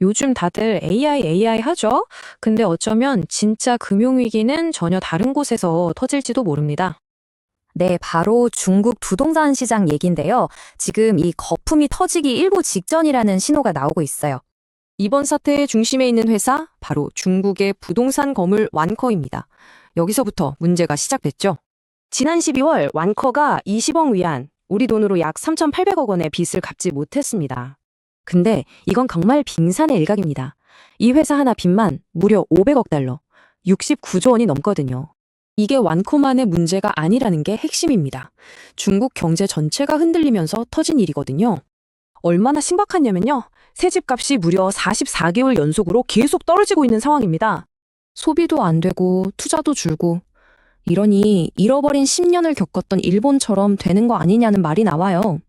요즘 다들 AI 하죠? 근데 어쩌면 진짜 금융위기는 전혀 다른 곳에서 터질지도 모릅니다. 네, 바로 중국 부동산 시장 얘기인데요. 지금 이 거품이 터지기 일보 직전이라는 신호가 나오고 있어요. 이번 사태의 중심에 있는 회사, 바로 중국의 부동산 거물 완커입니다. 여기서부터 문제가 시작됐죠. 지난 12월 완커가 20억 위안, 우리 돈으로 약 3,800억 원의 빚을 갚지 못했습니다. 근데 이건 정말 빙산의 일각입니다. 이 회사 하나 빚만 무려 500억 달러, 69조 원이 넘거든요. 이게 완코만의 문제가 아니라는 게 핵심입니다. 중국 경제 전체가 흔들리면서 터진 일이거든요. 얼마나 심각하냐면요. 새 집값이 무려 44개월 연속으로 계속 떨어지고 있는 상황입니다. 소비도 안 되고 투자도 줄고 이러니 잃어버린 10년을 겪었던 일본처럼 되는 거 아니냐는 말이 나와요.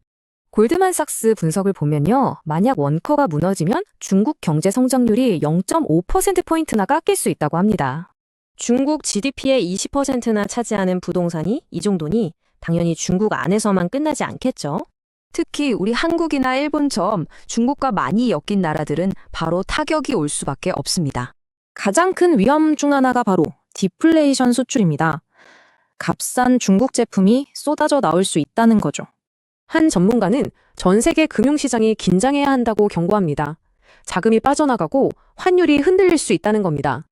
골드만삭스 분석을 보면요. 만약 원커가 무너지면 중국 경제 성장률이 0.5%포인트나 깎일 수 있다고 합니다. 중국 GDP의 20%나 차지하는 부동산이 이 정도니 당연히 중국 안에서만 끝나지 않겠죠. 특히 우리 한국이나 일본처럼 중국과 많이 엮인 나라들은 바로 타격이 올 수밖에 없습니다. 가장 큰 위험 중 하나가 바로 디플레이션 수출입니다. 값싼 중국 제품이 쏟아져 나올 수 있다는 거죠. 한 전문가는 전 세계 금융시장이 긴장해야 한다고 경고합니다. 자금이 빠져나가고 환율이 흔들릴 수 있다는 겁니다.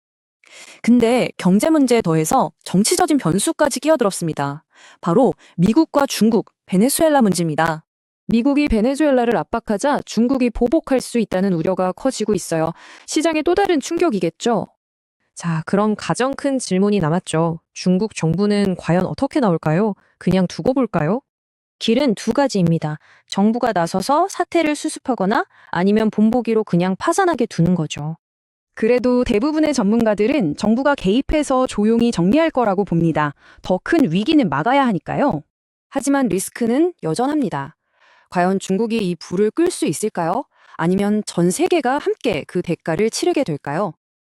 근데 경제 문제에 더해서 정치적인 변수까지 끼어들었습니다. 바로 미국과 중국, 베네수엘라 문제입니다. 미국이 베네수엘라를 압박하자 중국이 보복할 수 있다는 우려가 커지고 있어요. 시장에 또 다른 충격이겠죠. 자, 그럼 가장 큰 질문이 남았죠. 중국 정부는 과연 어떻게 나올까요? 그냥 두고 볼까요? 길은 두 가지입니다. 정부가 나서서 사태를 수습하거나 아니면 본보기로 그냥 파산하게 두는 거죠. 그래도 대부분의 전문가들은 정부가 개입해서 조용히 정리할 거라고 봅니다. 더 큰 위기는 막아야 하니까요. 하지만 리스크는 여전합니다. 과연 중국이 이 불을 끌 수 있을까요? 아니면 전 세계가 함께 그 대가를 치르게 될까요?